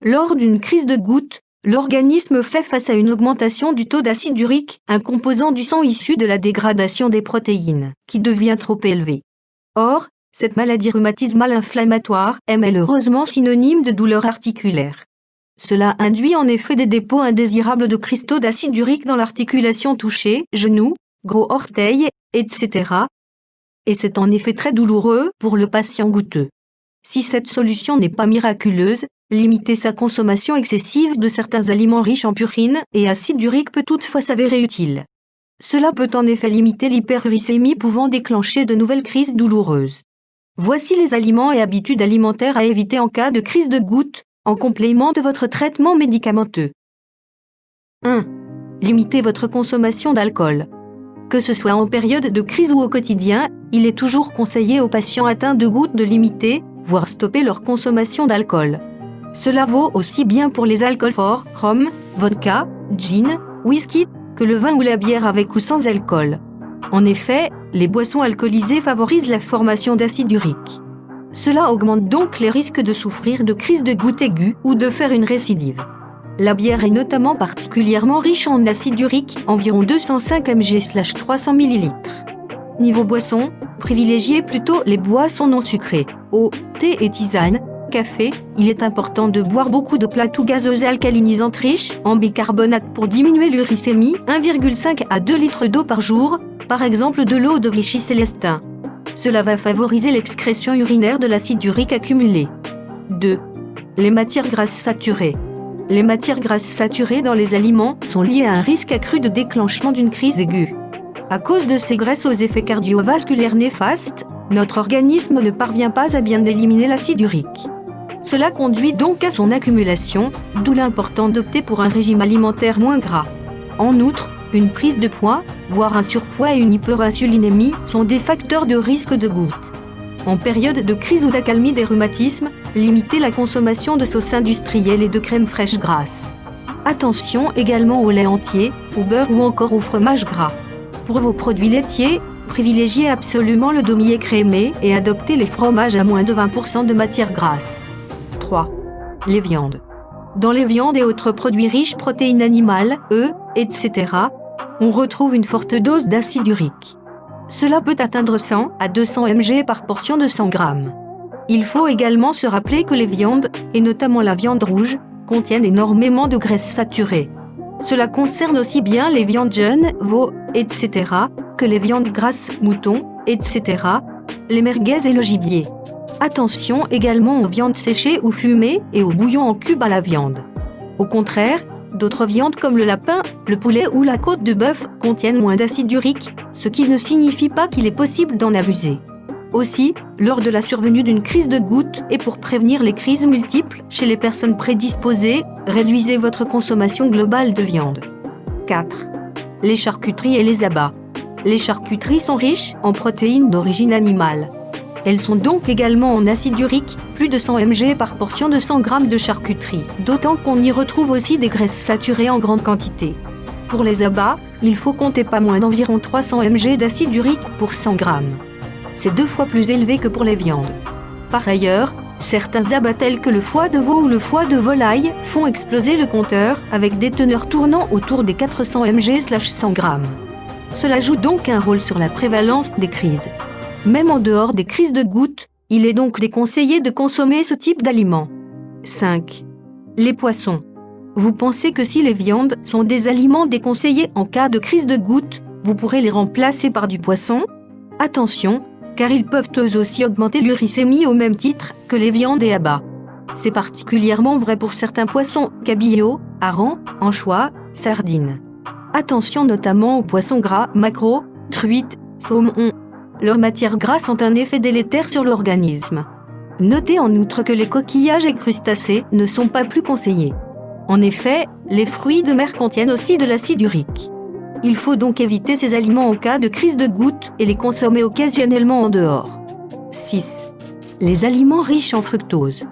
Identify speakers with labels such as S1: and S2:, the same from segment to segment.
S1: Lors d'une crise de goutte, l'organisme fait face à une augmentation du taux d'acide urique, un composant du sang issu de la dégradation des protéines, qui devient trop élevé. Or, cette maladie rhumatismale inflammatoire est malheureusement synonyme de douleur articulaire. Cela induit en effet des dépôts indésirables de cristaux d'acide urique dans l'articulation touchée, genoux, gros orteils, etc. Et c'est en effet très douloureux pour le patient goutteux. Si cette solution n'est pas miraculeuse, limiter sa consommation excessive de certains aliments riches en purine et acide urique peut toutefois s'avérer utile. Cela peut en effet limiter l'hyperuricémie pouvant déclencher de nouvelles crises douloureuses. Voici les aliments et habitudes alimentaires à éviter en cas de crise de goutte, en complément de votre traitement médicamenteux. 1. Limitez votre consommation d'alcool. Que ce soit en période de crise ou au quotidien, il est toujours conseillé aux patients atteints de goutte de limiter, voire stopper leur consommation d'alcool. Cela vaut aussi bien pour les alcools forts, rhum, vodka, gin, whisky, que le vin ou la bière avec ou sans alcool. En effet, les boissons alcoolisées favorisent la formation d'acide urique. Cela augmente donc les risques de souffrir de crises de goutte aiguë ou de faire une récidive. La bière est notamment particulièrement riche en acide urique, environ 205 mg/300 ml. Niveau boisson, privilégiez plutôt les boissons non sucrées, eau, thé et tisane, café. Il est important de boire beaucoup de plats ou gazeuses alcalinisantes riches en bicarbonate pour diminuer l'uricémie, 1,5 à 2 litres d'eau par jour, par exemple de l'eau de Vichy Célestin. Cela va favoriser l'excrétion urinaire de l'acide urique accumulé. 2. Les matières grasses saturées. Les matières grasses saturées dans les aliments sont liées à un risque accru de déclenchement d'une crise aiguë. À cause de ces graisses aux effets cardiovasculaires néfastes, notre organisme ne parvient pas à bien éliminer l'acide urique. Cela conduit donc à son accumulation, d'où l'important d'opter pour un régime alimentaire moins gras. En outre, une prise de poids, voire un surpoids et une hyperinsulinémie sont des facteurs de risque de goutte. En période de crise ou d'accalmie des rhumatismes, limitez la consommation de sauces industrielles et de crèmes fraîches grasses. Attention également au lait entier, au beurre ou encore au fromage gras. Pour vos produits laitiers, privilégiez absolument le demi écrémé et adoptez les fromages à moins de 20% de matière grasse. 3. Les viandes. Dans les viandes et autres produits riches protéines animales, œufs, etc., on retrouve une forte dose d'acide urique. Cela peut atteindre 100 à 200 mg par portion de 100 g. Il faut également se rappeler que les viandes, et notamment la viande rouge, contiennent énormément de graisses saturées. Cela concerne aussi bien les viandes jaunes, veau, etc., que les viandes grasses, moutons, etc., les merguez et le gibier. Attention également aux viandes séchées ou fumées et aux bouillons en cubes à la viande. Au contraire, d'autres viandes comme le lapin, le poulet ou la côte de bœuf contiennent moins d'acide urique, ce qui ne signifie pas qu'il est possible d'en abuser. Aussi, lors de la survenue d'une crise de goutte et pour prévenir les crises multiples chez les personnes prédisposées, réduisez votre consommation globale de viande. 4. Les charcuteries et les abats. Les charcuteries sont riches en protéines d'origine animale. Elles sont donc également en acide urique, plus de 100 mg par portion de 100 g de charcuterie, d'autant qu'on y retrouve aussi des graisses saturées en grande quantité. Pour les abats, il faut compter pas moins d'environ 300 mg d'acide urique pour 100 g. C'est 2 fois plus élevé que pour les viandes. Par ailleurs, certains abats tels que le foie de veau ou le foie de volaille font exploser le compteur avec des teneurs tournant autour des 400 mg/100 g. Cela joue donc un rôle sur la prévalence des crises. Même en dehors des crises de goutte, il est donc déconseillé de consommer ce type d'aliments. 5. Les poissons. Vous pensez que si les viandes sont des aliments déconseillés en cas de crise de goutte, vous pourrez les remplacer par du poisson? Attention, car ils peuvent eux aussi augmenter l'uricémie au même titre que les viandes et abats. C'est particulièrement vrai pour certains poissons, cabillaud, harengs, anchois, sardines. Attention notamment aux poissons gras, maquereaux, truites, saumons. Leurs matières grasses ont un effet délétère sur l'organisme. Notez en outre que les coquillages et crustacés ne sont pas plus conseillés. En effet, les fruits de mer contiennent aussi de l'acide urique. Il faut donc éviter ces aliments en cas de crise de goutte et les consommer occasionnellement en dehors. 6. Les aliments riches en fructose.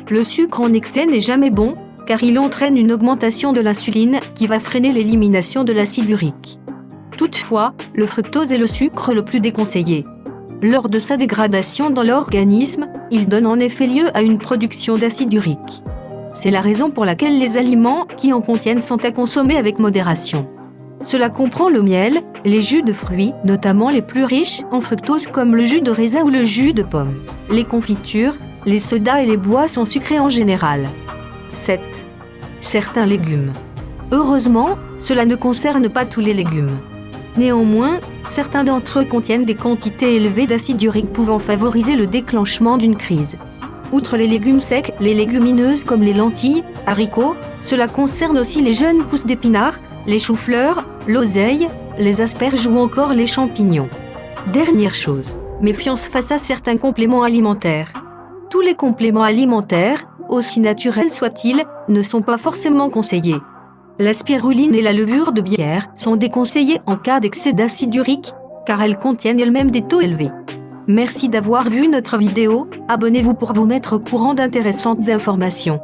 S1: Le sucre en excès n'est jamais bon, car il entraîne une augmentation de l'insuline qui va freiner l'élimination de l'acide urique. Toutefois, le fructose est le sucre le plus déconseillé. Lors de sa dégradation dans l'organisme, il donne en effet lieu à une production d'acide urique. C'est la raison pour laquelle les aliments qui en contiennent sont à consommer avec modération. Cela comprend le miel, les jus de fruits, notamment les plus riches en fructose comme le jus de raisin ou le jus de pomme, les confitures, les sodas et les boissons sucrées en général. 7. Certains légumes. Heureusement, cela ne concerne pas tous les légumes. Néanmoins, certains d'entre eux contiennent des quantités élevées d'acide urique pouvant favoriser le déclenchement d'une crise. Outre les légumes secs, les légumineuses comme les lentilles, haricots, cela concerne aussi les jeunes pousses d'épinards, les choux-fleurs, l'oseille, les asperges ou encore les champignons. Dernière chose, méfiance face à certains compléments alimentaires. Tous les compléments alimentaires, aussi naturels soient-ils, ne sont pas forcément conseillés. La spiruline et la levure de bière sont déconseillées en cas d'excès d'acide urique, car elles contiennent elles-mêmes des taux élevés. Merci d'avoir vu notre vidéo, abonnez-vous pour vous mettre au courant d'intéressantes informations.